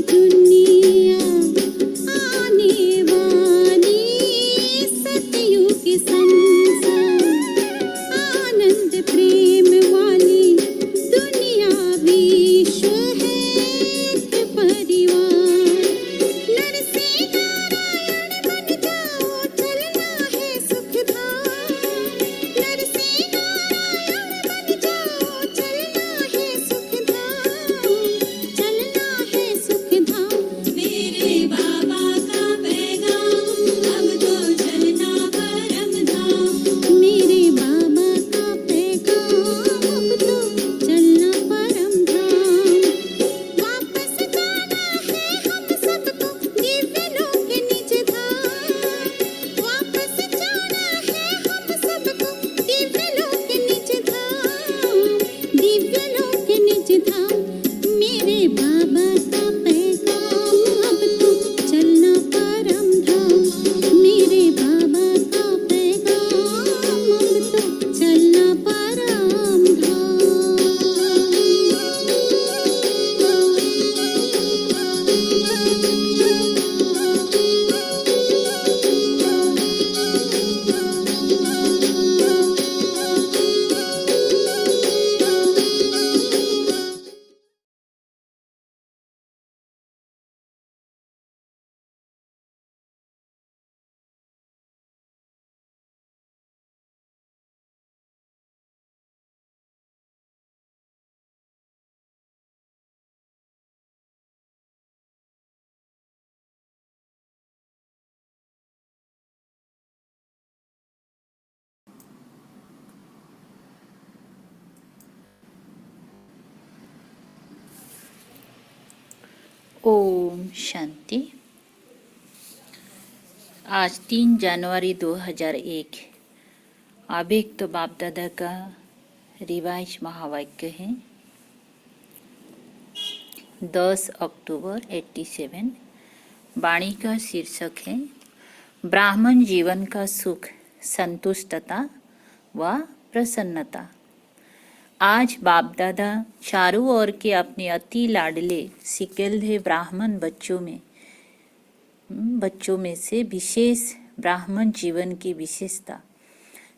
दुनिया आने वाली सतयुग संसार आनंद प्रेम वाली दुनिया विश्व है एक परिवार। नर से नारायण बन जाओ चलना है सुखधाम। नर से नारायण बन जाओ चलना है सुखधाम। चलना है सुखधाम। मेरे बाबा का पैगाम अब तो चलना परम धाम। मेरे बाबा का पैगाम अब तो चलना परम धाम। वापस जाना है हम सबको दिव्य लोक निज धाम। वापस जाना है हम सबको दिव्य लोक निज धाम। दिव्य लोक निज धाम। मेरे बाबा का पैगाम अब तो चलना परम धाम। मेरे बाबा का पैगाम अब तो चलना परम धाम। ओम शांति। आज 3 जनवरी 2001 अभिक्त बाप दादा का रिवाइज महावाक्य है। 10 अक्टूबर 87। वाणी का शीर्षक है ब्राह्मण जीवन का सुख, संतुष्टता व प्रसन्नता। आज बाप दादा चारों ओर के अपने अति लाडले सिकेल्धे ब्राह्मण बच्चों में से विशेष ब्राह्मण जीवन की विशेषता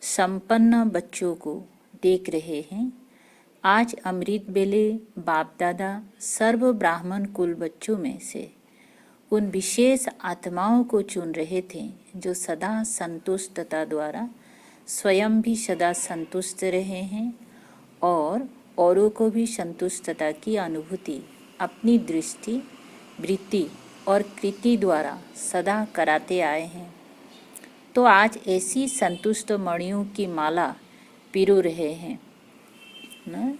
संपन्न बच्चों को देख रहे हैं। आज अमृत बेले बाप दादा सर्व ब्राह्मण कुल बच्चों में से उन विशेष आत्माओं को चुन रहे थे जो सदा संतुष्टता द्वारा स्वयं भी सदा संतुष्ट रहे हैं और औरों को भी संतुष्टता की अनुभूति अपनी दृष्टि, वृत्ति और कृति द्वारा सदा कराते आए हैं। तो आज ऐसी संतुष्ट मणियों की माला पिरो रहे हैं ना?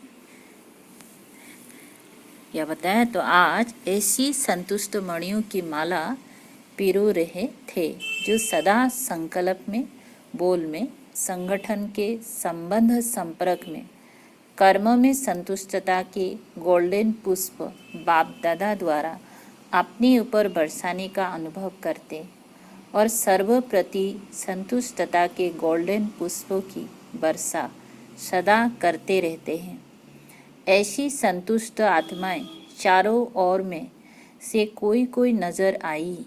क्या बताया? तो आज ऐसी संतुष्ट मणियों की माला पिरो रहे थे जो सदा संकल्प में, बोल में, संगठन के संबंध संपर्क में, कर्म में संतुष्टता के गोल्डन पुष्प बाप दादा द्वारा अपने ऊपर बरसाने का अनुभव करते और सर्व प्रति संतुष्टता के गोल्डन पुष्पों की वर्षा सदा करते रहते हैं। ऐसी संतुष्ट आत्माएं चारों ओर में से कोई नजर आई।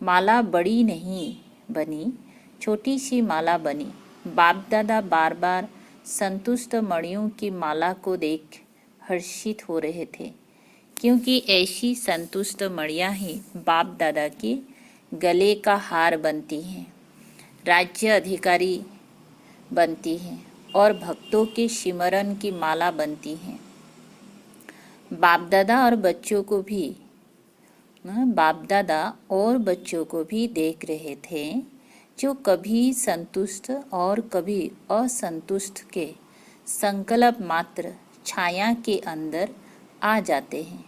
माला बड़ी नहीं बनी, छोटी सी माला बनी। बाप दादा बार बार संतुष्ट मणियों की माला को देख हर्षित हो रहे थे, क्योंकि ऐसी संतुष्ट मणियां ही बाप दादा के गले का हार बनती हैं, राज्य अधिकारी बनती हैं और भक्तों के सिमरन की माला बनती हैं। बाप दादा और बच्चों को भी देख रहे थे जो कभी संतुष्ट और कभी असंतुष्ट के संकल्प मात्र छाया के अंदर आ जाते हैं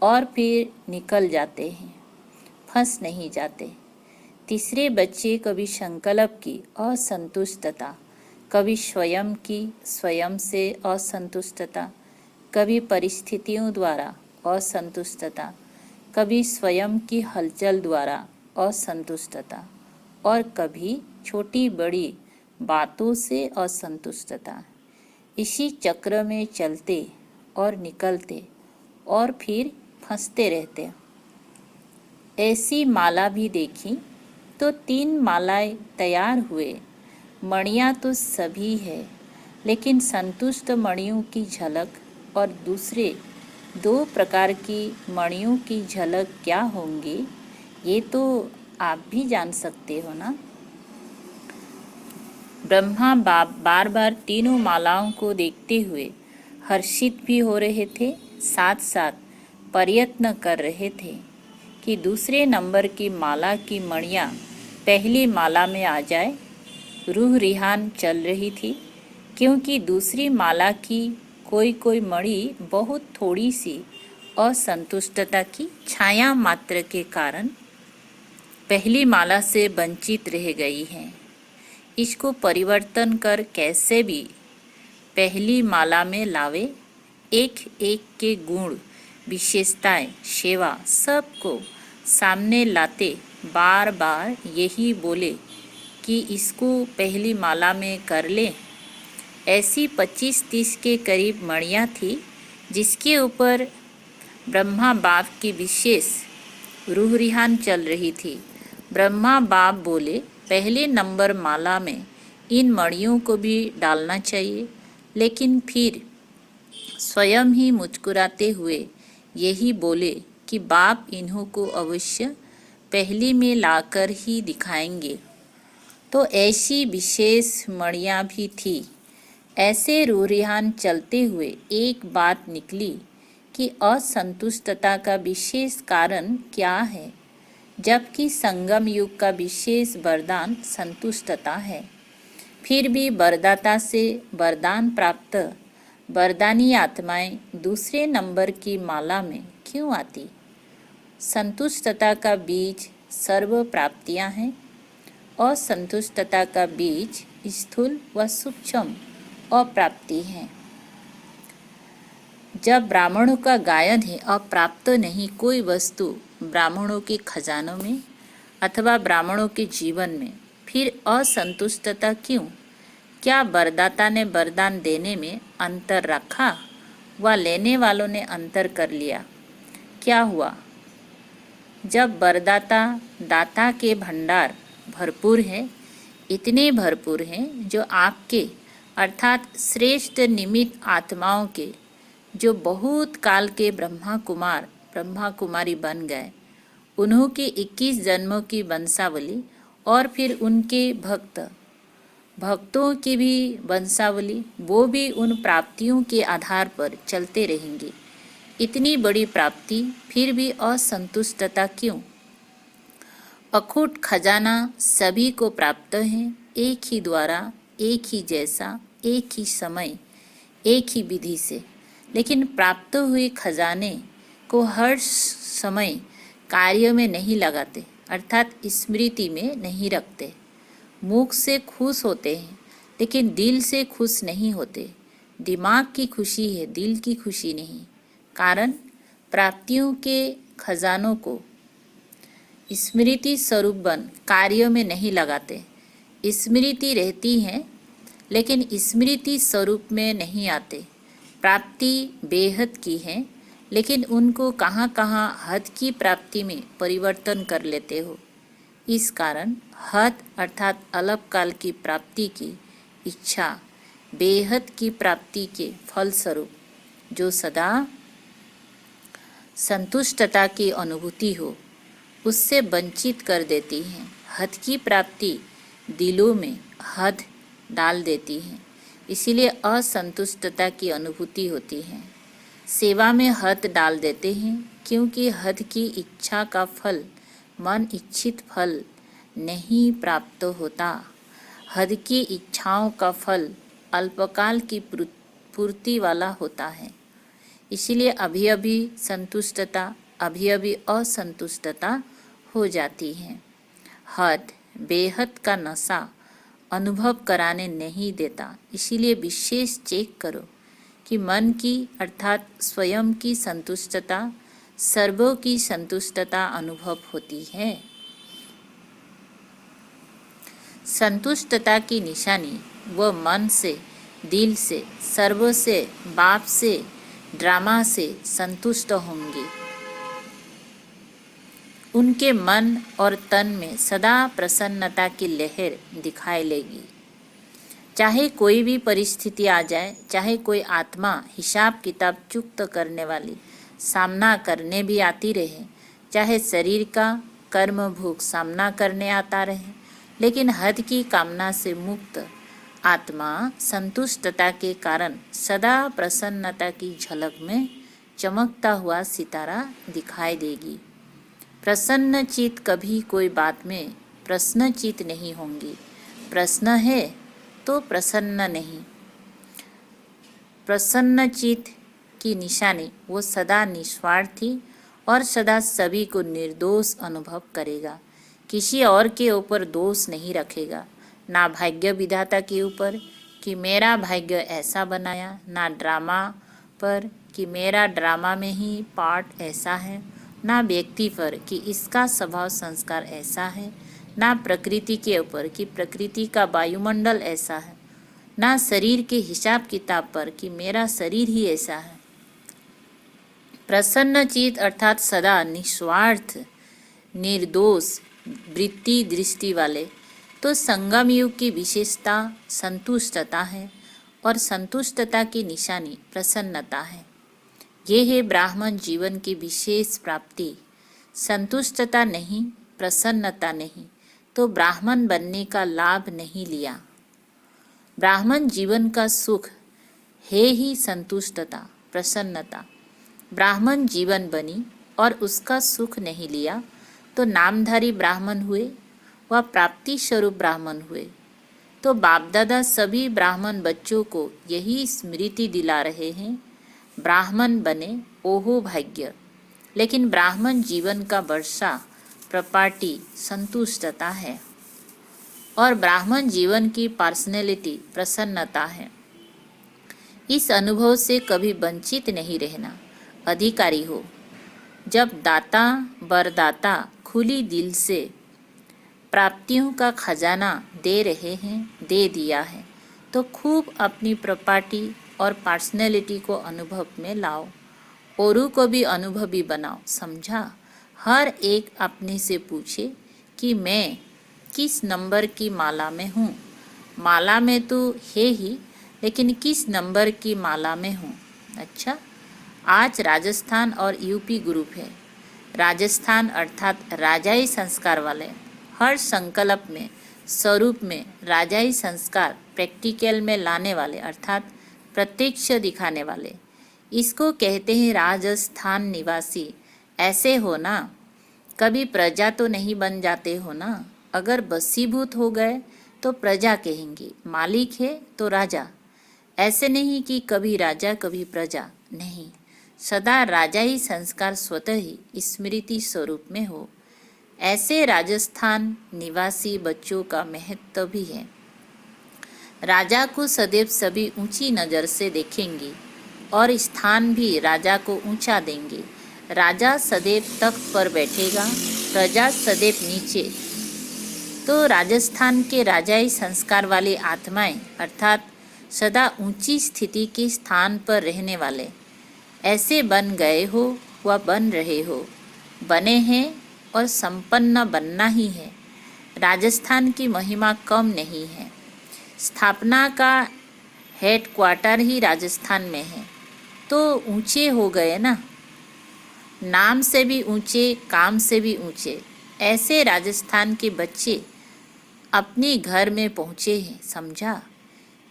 और फिर निकल जाते हैं, फंस नहीं जाते। तीसरे बच्चे कभी संकल्प की असंतुष्टता, कभी स्वयं से असंतुष्टता, कभी परिस्थितियों द्वारा असंतुष्टता, कभी स्वयं की हलचल द्वारा असंतुष्टता और कभी छोटी बड़ी बातों से असंतुष्टता। इसी चक्र में चलते और निकलते और फिर फंसते रहते। ऐसी माला भी देखी तो 3 मालाएं तैयार हुए। मणियाँ तो सभी है, लेकिन संतुष्ट मणियों की झलक और दूसरे 2 प्रकार की मणियों की झलक क्या होंगी, ये तो आप भी जान सकते हो ना। ब्रह्मा बार बार तीनों मालाओं को देखते हुए हर्षित भी हो रहे थे, साथ साथ प्रयत्न कर रहे थे कि दूसरे नंबर की माला की मणियाँ पहली माला में आ जाए। रूह रिहान चल रही थी, क्योंकि दूसरी माला की कोई मणि बहुत थोड़ी सी असंतुष्टता की छाया मात्र के कारण पहली माला से वंचित रह गई है। इसको परिवर्तन कर कैसे भी पहली माला में लावे। एक एक के गुण, विशेषताएं, सेवा सबको सामने लाते बार बार यही बोले कि इसको पहली माला में कर ले। ऐसी 25-30 के करीब मणियाँ थी, जिसके ऊपर ब्रह्मा बाप की विशेष रूह रिहान चल रही थी। ब्रह्मा बाप बोले, पहले नंबर माला में इन मणियों को भी डालना चाहिए, लेकिन फिर स्वयं ही मुस्कुराते हुए यही बोले कि बाप इन्हों को अवश्य पहली में लाकर ही दिखाएंगे। तो ऐसी विशेष मणियाँ भी थी। ऐसे रूह रिहान चलते हुए एक बात निकली कि असंतुष्टता का विशेष कारण क्या है, जबकि संगम युग का विशेष वरदान संतुष्टता है। फिर भी वरदाता से वरदान प्राप्त वरदानी आत्माएं दूसरे नंबर की माला में क्यों आती? संतुष्टता का बीज सर्व प्राप्तियां हैं। असंतुष्टता का बीज स्थूल व सूक्ष्म अप्राप्ति है। जब ब्राह्मणों का गायन है, अप्राप्त नहीं कोई वस्तु ब्राह्मणों के खजानों में अथवा ब्राह्मणों के जीवन में, फिर असंतुष्टता क्यों? क्या वरदाता ने वरदान देने में अंतर रखा व लेने वालों ने अंतर कर लिया? क्या हुआ? जब वरदाता दाता के भंडार भरपूर है, इतने भरपूर हैं जो आपके अर्थात श्रेष्ठ निमित्त आत्माओं के, जो बहुत काल के ब्रह्मा कुमारी बन गए, उन्हों के 21 जन्मों की वंशावली और फिर उनके भक्तों की भी वंशावली, वो भी उन प्राप्तियों के आधार पर चलते रहेंगे। इतनी बड़ी प्राप्ति, फिर भी असंतुष्टता क्यों? अखूट खजाना सभी को प्राप्त है, एक ही द्वारा, एक ही जैसा, एक ही समय, एक ही विधि से, लेकिन प्राप्त हुए खजाने को हर समय कार्य में नहीं लगाते, अर्थात स्मृति में नहीं रखते। मुख से खुश होते हैं, लेकिन दिल से खुश नहीं होते। दिमाग की खुशी है, दिल की खुशी नहीं। कारण, प्राप्तियों के खजानों को स्मृति स्वरूप बन कार्यों में नहीं लगाते। स्मृति रहती है, लेकिन स्मृति स्वरूप में नहीं आते। प्राप्ति बेहद की है, लेकिन उनको कहाँ कहाँ हद की प्राप्ति में परिवर्तन कर लेते हो। इस कारण हद अर्थात अल्पकाल की प्राप्ति की इच्छा बेहद की प्राप्ति के फलस्वरूप, जो सदा संतुष्टता की अनुभूति हो, उससे वंचित कर देती हैं। हद की प्राप्ति दिलों में हद डाल देती है, इसीलिए असंतुष्टता की अनुभूति होती है। सेवा में हद डाल देते हैं, क्योंकि हद की इच्छा का फल मन इच्छित फल नहीं प्राप्त होता। हद की इच्छाओं का फल अल्पकाल की पूर्ति वाला होता है। इसीलिए अभी अभी संतुष्टता, अभी अभी असंतुष्टता हो जाती है। हद बेहद का नशा अनुभव कराने नहीं देता। इसीलिए विशेष चेक करो कि मन की अर्थात स्वयं की संतुष्टता, सर्वों की संतुष्टता अनुभव होती है। संतुष्टता की निशानी वह मन से, दिल से, सर्व से, बाप से, ड्रामा से संतुष्ट होंगे। उनके मन और तन में सदा प्रसन्नता की लहर दिखाई लेगी। चाहे कोई भी परिस्थिति आ जाए, चाहे कोई आत्मा हिसाब किताब चुक्त करने वाली सामना करने भी आती रहे, चाहे शरीर का कर्म भोग सामना करने आता रहे, लेकिन हद की कामना से मुक्त आत्मा संतुष्टता के कारण सदा प्रसन्नता की झलक में चमकता हुआ सितारा दिखाई देगी। प्रसन्न चित कभी कोई बात में प्रश्न चित नहीं होंगी। प्रश्न है तो प्रसन्न नहीं। प्रसन्न चित की निशानी वो सदा निस्वार्थी और सदा सभी को निर्दोष अनुभव करेगा। किसी और के ऊपर दोष नहीं रखेगा, ना भाग्य विधाता के ऊपर कि मेरा भाग्य ऐसा बनाया, ना ड्रामा पर कि मेरा ड्रामा में ही पार्ट ऐसा है, ना व्यक्ति पर कि इसका स्वभाव संस्कार ऐसा है, ना प्रकृति के ऊपर कि प्रकृति का वायुमंडल ऐसा है, ना शरीर के हिसाब किताब पर कि मेरा शरीर ही ऐसा है। प्रसन्न चित अर्थात सदा निस्वार्थ निर्दोष वृत्ति दृष्टि वाले तो संगम युग की विशेषता संतुष्टता है और संतुष्टता की निशानी प्रसन्नता है। ये है ब्राह्मण जीवन की विशेष प्राप्ति। संतुष्टता नहीं, प्रसन्नता नहीं तो ब्राह्मण बनने का लाभ नहीं लिया। ब्राह्मण जीवन का सुख है ही संतुष्टता प्रसन्नता। ब्राह्मण जीवन बनी और उसका सुख नहीं लिया तो नामधारी ब्राह्मण हुए व प्राप्ति स्वरूप ब्राह्मण हुए। तो बाप दादा सभी ब्राह्मण बच्चों को यही स्मृति दिला रहे हैं, ब्राह्मण बने ओहो भाग्य। लेकिन ब्राह्मण जीवन का वर्षा प्रॉपर्टी संतुष्टता है और ब्राह्मण जीवन की पर्सनैलिटी प्रसन्नता है। इस अनुभव से कभी वंचित नहीं रहना, अधिकारी हो। जब दाता वरदाता खुली दिल से प्राप्तियों का खजाना दे रहे हैं, दे दिया है, तो खूब अपनी प्रॉपर्टी और पर्सनैलिटी को अनुभव में लाओ, औरों को भी अनुभवी बनाओ। समझा? हर एक अपने से पूछे कि मैं किस नंबर की माला में हूँ। माला में तो है ही, लेकिन किस नंबर की माला में हूँ। अच्छा, आज राजस्थान और यूपी ग्रुप है। राजस्थान अर्थात राजाई संस्कार वाले, हर संकल्प में स्वरूप में राजाई संस्कार प्रैक्टिकल में लाने वाले अर्थात प्रत्यक्ष दिखाने वाले, इसको कहते हैं राजस्थान निवासी। ऐसे हो ना, कभी प्रजा तो नहीं बन जाते हो ना। अगर बसीभूत हो गए तो प्रजा कहेंगे, मालिक है तो राजा। ऐसे नहीं कि कभी राजा कभी प्रजा, नहीं, सदा राजाई संस्कार स्वतः ही स्मृति स्वरूप में हो। ऐसे राजस्थान निवासी बच्चों का महत्व भी है। राजा को सदैव सभी ऊंची नज़र से देखेंगे और स्थान भी राजा को ऊंचा देंगे। राजा सदैव तख्त पर बैठेगा, प्रजा सदैव नीचे। तो राजस्थान के राजाई संस्कार वाली आत्माएं अर्थात सदा ऊंची स्थिति के स्थान पर रहने वाले ऐसे बन गए हो व बन रहे हो, बने हैं और संपन्न बनना ही है। राजस्थान की महिमा कम नहीं है। स्थापना का हेड क्वार्टर ही राजस्थान में है, तो ऊंचे हो गए ना, नाम से भी ऊंचे, काम से भी ऊंचे। ऐसे राजस्थान के बच्चे अपने घर में पहुँचे हैं। समझा?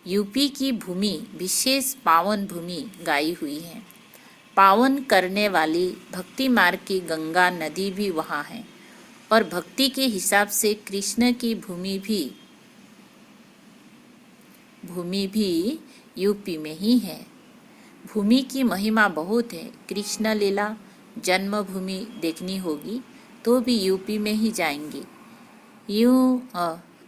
यूपी की भूमि विशेष पावन भूमि गाई हुई है। पावन करने वाली भक्ति मार्ग की गंगा नदी भी वहाँ है और भक्ति के हिसाब से कृष्ण की भूमि भी यूपी में ही है। भूमि की महिमा बहुत है। कृष्ण लीला जन्मभूमि देखनी होगी तो भी यूपी में ही जाएंगे।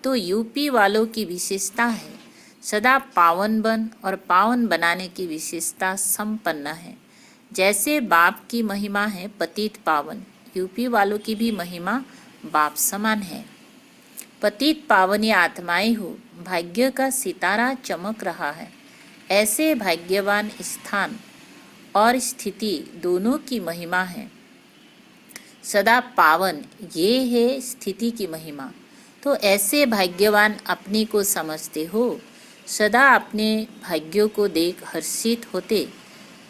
तो यूपी वालों की विशेषता है सदा पावन बन और पावन बनाने की विशेषता संपन्न है। जैसे बाप की महिमा है पतित पावन, यूपी वालों की भी महिमा बाप समान है। पतित पावनी आत्माएं हो, भाग्य का सितारा चमक रहा है। ऐसे भाग्यवान स्थान और स्थिति दोनों की महिमा है। सदा पावन, ये है स्थिति की महिमा। तो ऐसे भाग्यवान अपने को समझते हो, सदा अपने भाग्यों को देख हर्षित होते,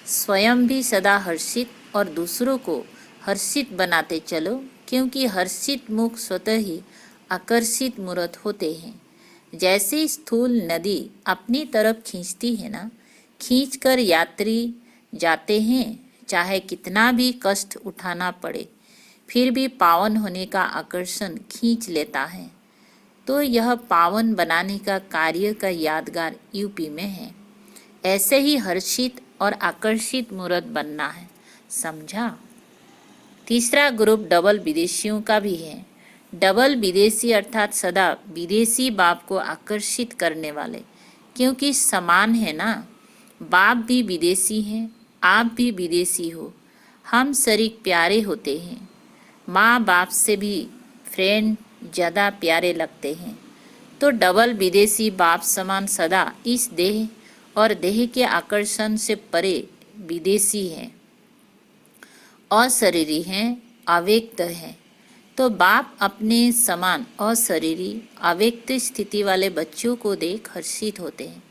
स्वयं भी सदा हर्षित और दूसरों को हर्षित बनाते चलो, क्योंकि हर्षित मुख स्वतः ही आकर्षित मूर्त होते हैं। जैसे स्थूल नदी अपनी तरफ खींचती है ना, खींचकर यात्री जाते हैं, चाहे कितना भी कष्ट उठाना पड़े, फिर भी पावन होने का आकर्षण खींच लेता है। तो यह पावन बनाने का कार्य का यादगार यूपी में है। ऐसे ही हर्षित और आकर्षित मूर्त बनना है, समझा। तीसरा ग्रुप डबल विदेशियों का भी है। डबल विदेशी अर्थात सदा विदेशी बाप को आकर्षित करने वाले, क्योंकि समान है ना, बाप भी विदेशी हैं, आप भी विदेशी हो, हम शरीक प्यारे होते हैं। माँ बाप से भी फ्रेंड ज़्यादा प्यारे लगते हैं। तो डबल विदेशी बाप समान सदा इस देह और देह के आकर्षण से परे विदेशी हैं, अशरीरी हैं, अव्यक्त हैं। तो बाप अपने समान अशरीरी अव्यक्त स्थिति वाले बच्चों को देख हर्षित होते हैं।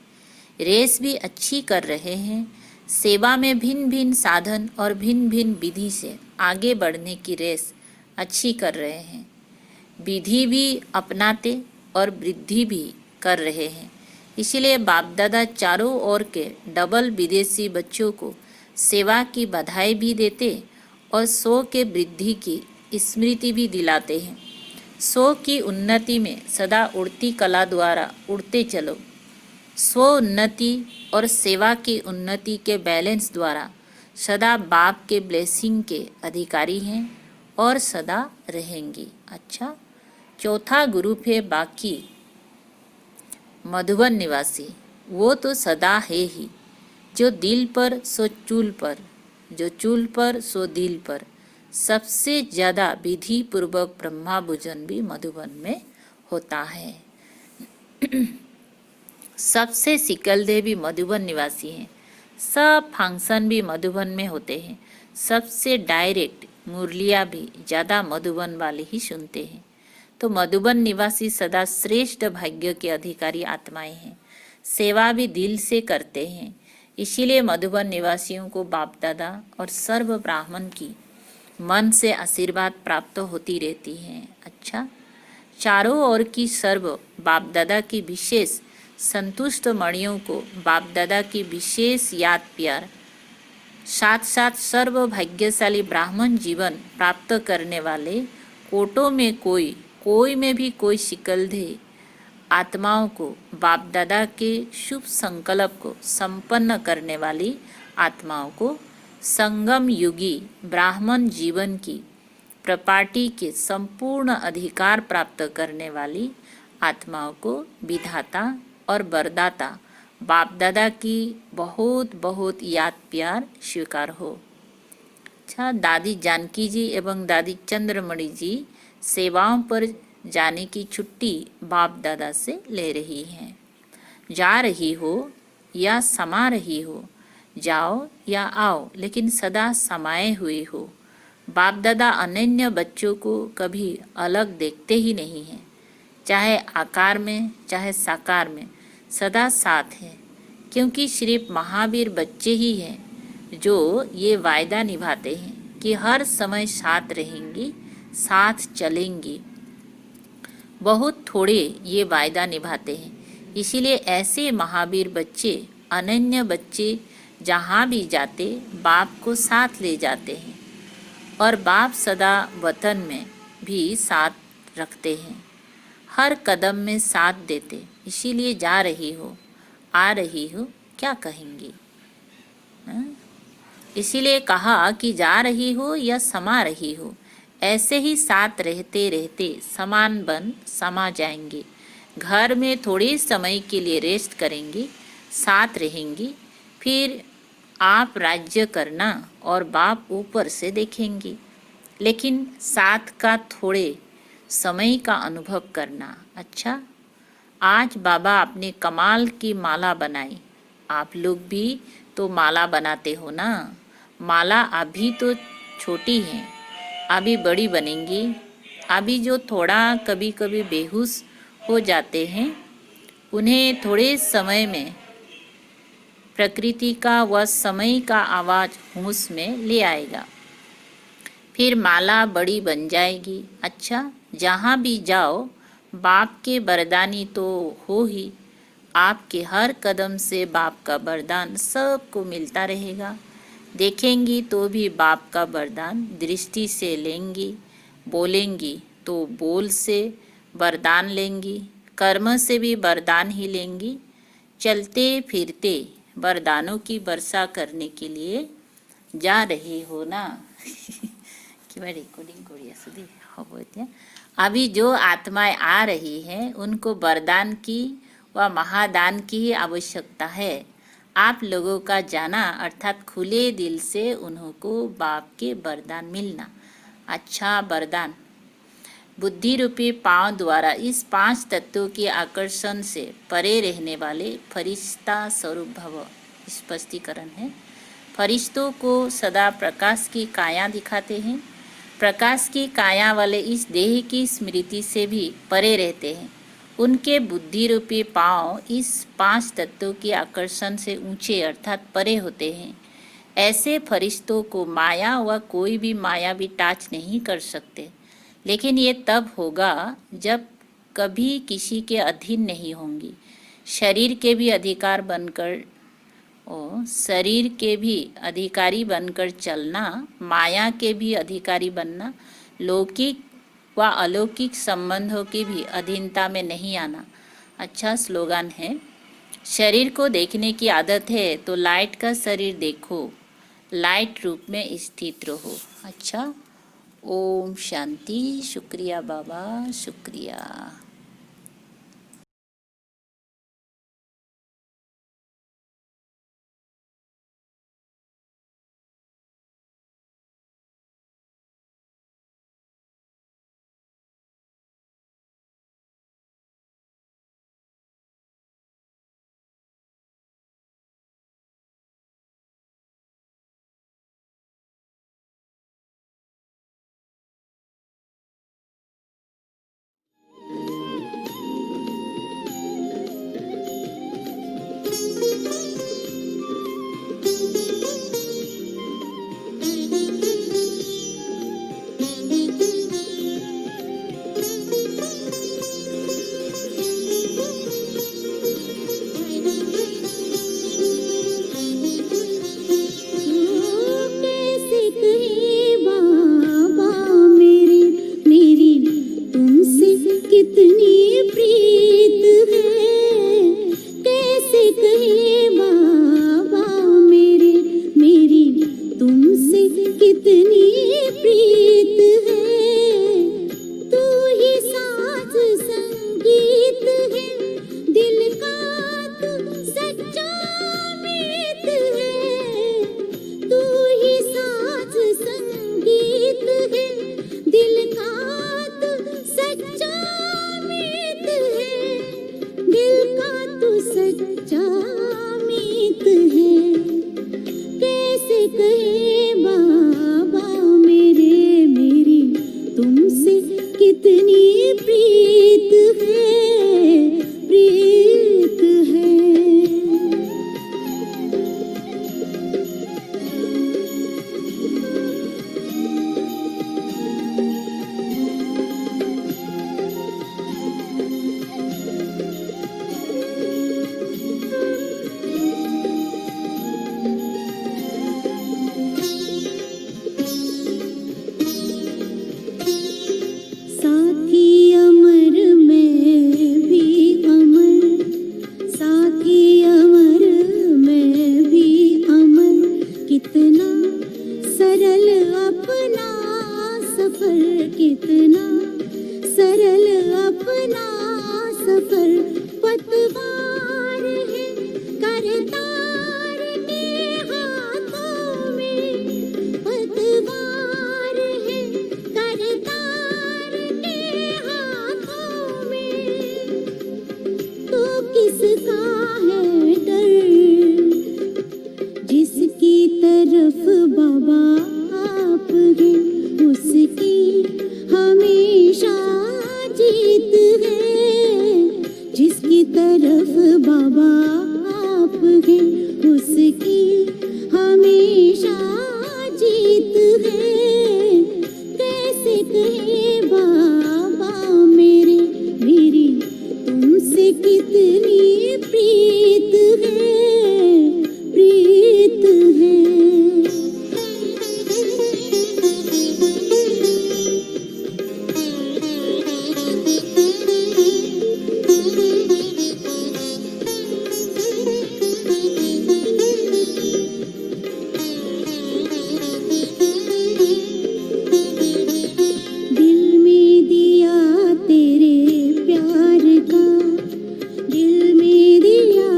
रेस भी अच्छी कर रहे हैं, सेवा में भिन्न भिन्न साधन और भिन्न भिन्न विधि से आगे बढ़ने की रेस अच्छी कर रहे हैं। विधि भी अपनाते और वृद्धि भी कर रहे हैं। इसलिए बाप दादा चारों ओर के डबल विदेशी बच्चों को सेवा की बधाई भी देते और सो के वृद्धि की स्मृति भी दिलाते हैं। सो की उन्नति में सदा उड़ती कला द्वारा उड़ते चलो। स्व उन्नति और सेवा की उन्नति के बैलेंस द्वारा सदा बाप के ब्लेसिंग के अधिकारी हैं और सदा रहेंगी। अच्छा, चौथा ग्रुप है बाकी मधुबन निवासी। वो तो सदा है ही, जो दिल पर सो चूल पर, जो चूल पर सो दिल पर। सबसे ज़्यादा विधि पूर्वक ब्रह्मा भोजन भी मधुबन में होता है। सबसे सिकलदेव भी मधुबन निवासी हैं। सब फंक्शन भी मधुबन में होते हैं। सबसे डायरेक्ट मुरलिया भी ज़्यादा मधुबन वाले ही सुनते हैं। तो मधुबन निवासी सदा श्रेष्ठ भाग्य के अधिकारी आत्माएं हैं। सेवा भी दिल से करते हैं। इसीलिए मधुबन निवासियों को बाप दादा और सर्व ब्राह्मण की मन से आशीर्वाद प्राप्त होती रहती हैं। अच्छा, चारों ओर की सर्व बाप दादा की विशेष संतुष्ट मणियों को बाप दादा की विशेष याद प्यार, साथ साथ सर्व भाग्यशाली ब्राह्मण जीवन प्राप्त करने वाले कोटों में कोई में भी कोई शिकलधे आत्माओं को बाप दादा के शुभ संकल्प को संपन्न करने वाली आत्माओं को संगम युगी ब्राह्मण जीवन की प्रॉपर्टी के संपूर्ण अधिकार प्राप्त करने वाली आत्माओं को विधाता और वरदाता बाप दादा की बहुत बहुत याद प्यार स्वीकार हो। अच्छा, दादी जानकी जी एवं दादी चंद्रमणि जी सेवाओं पर जाने की छुट्टी बाप दादा से ले रही हैं। जा रही हो या समा रही हो, जाओ या आओ, लेकिन सदा समाये हुए हो। बाप दादा अनन्य बच्चों को कभी अलग देखते ही नहीं हैं, चाहे आकार में चाहे साकार में सदा साथ है, क्योंकि सिर्फ महावीर बच्चे ही हैं जो ये वायदा निभाते हैं कि हर समय साथ रहेंगी, साथ चलेंगी। बहुत थोड़े ये वायदा निभाते हैं। इसीलिए ऐसे महावीर बच्चे, अनन्य बच्चे जहाँ भी जाते बाप को साथ ले जाते हैं और बाप सदा वतन में भी साथ रखते हैं, हर कदम में साथ देते। इसीलिए जा रही हो, आ रही हो, क्या कहेंगी? इसीलिए कहा कि जा रही हो या समा रही हो, ऐसे ही साथ रहते रहते समान बन समा जाएंगे। घर में थोड़े समय के लिए रेस्ट करेंगी, साथ रहेंगी, फिर आप राज्य करना और बाप ऊपर से देखेंगी, लेकिन साथ का थोड़े समय का अनुभव करना। अच्छा, आज बाबा अपने कमाल की माला बनाई, आप लोग भी तो माला बनाते हो ना। माला अभी तो छोटी है, अभी बड़ी बनेंगी। अभी जो थोड़ा कभी कभी बेहोश हो जाते हैं, उन्हें थोड़े समय में प्रकृति का व समय का आवाज़ होश में ले आएगा। फिर माला बड़ी बन जाएगी। अच्छा, जहाँ भी जाओ बाप के वरदानी तो हो ही। आपके हर कदम से बाप का वरदान सबको मिलता रहेगा। देखेंगी तो भी बाप का वरदान, दृष्टि से लेंगी, बोलेंगी तो बोल से वरदान लेंगी, कर्म से भी वरदान ही लेंगी। चलते फिरते वरदानों की वर्षा करने के लिए जा रही हो ना। किंवा रेकॉर्डिंग करूया सुधी हो त्या। अभी जो आत्माएं आ रही हैं उनको वरदान की व महादान की आवश्यकता है। आप लोगों का जाना अर्थात खुले दिल से उन्हों को बाप के वरदान मिलना। अच्छा वरदान बुद्धि रूपी पांव द्वारा इस 5 तत्वों के आकर्षण से परे रहने वाले फरिश्ता स्वरूप भव। स्पष्टीकरण है, फरिश्तों को सदा प्रकाश की काया दिखाते हैं। प्रकाश की काया वाले इस देह की स्मृति से भी परे रहते हैं। उनके बुद्धि रूपी पांव इस 5 तत्वों के आकर्षण से ऊंचे अर्थात परे होते हैं। ऐसे फरिश्तों को माया व कोई भी माया भी टच नहीं कर सकते। लेकिन ये तब होगा जब कभी किसी के अधीन नहीं होंगी। शरीर के भी अधिकार बनकर शरीर के भी अधिकारी बनकर चलना, माया के भी अधिकारी बनना, लौकिक व अलौकिक संबंधों की भी अधीनता में नहीं आना। अच्छा स्लोगन है, शरीर को देखने की आदत है तो लाइट का शरीर देखो, लाइट रूप में स्थित रहो। अच्छा, ओम शांति। शुक्रिया बाबा, शुक्रिया। साथी है, कैसे कहे बाबा मेरे, मेरी तुमसे कितनी प्रीत है, प्रीत है। दिल में दिया तेरे प्यार का, दिल में दिया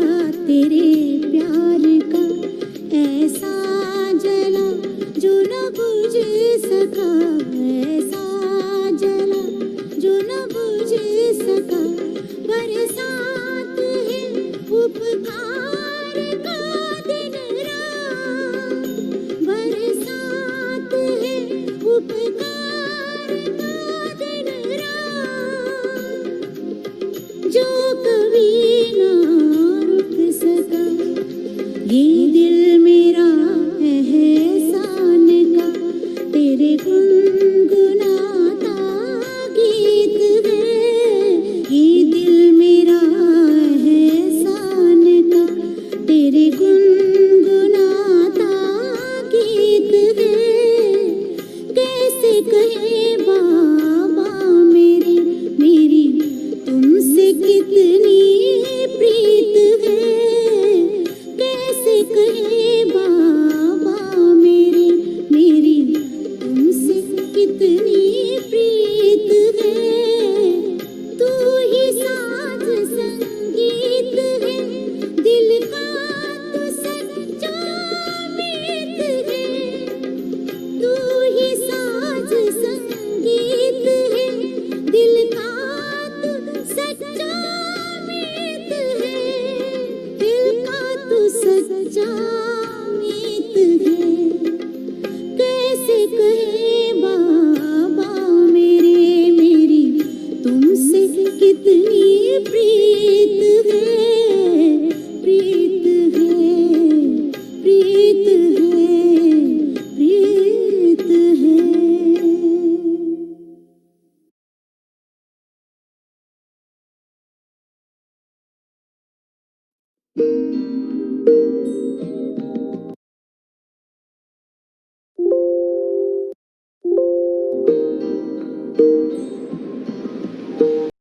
तेरे प्यार का, ऐसा जला जो न बुझ सका, ऐसा जला जो न बुझ सका। बरसात है उपकार का दिन रात, बरसात है उपकार का दिन रात, जो कभी ना रुक सका। ये दिल मेरा एहसान का तेरे गुनगुनाता गीत है, ये दिल मेरा एहसान का तेरे गुनगुनाता गीत है, कैसे कहे बाबा मेरे, मेरी तुमसे कितनी प्रीत है, कैसे कहे बाबा मेरे, मेरी तुमसे कितनी प्रीत है। तू ही साज संगीत है, दिल का तू सच्चा मीत है, तू ही साज संगीत है, दिल का तू सच्चा मीत है, दिल का तू सच्चा मीत है, कैसे कहे बाबा मेरे, मेरी तुमसे कितनी प्रीत है, प्रीत है, प्रीत है, प्रीत है।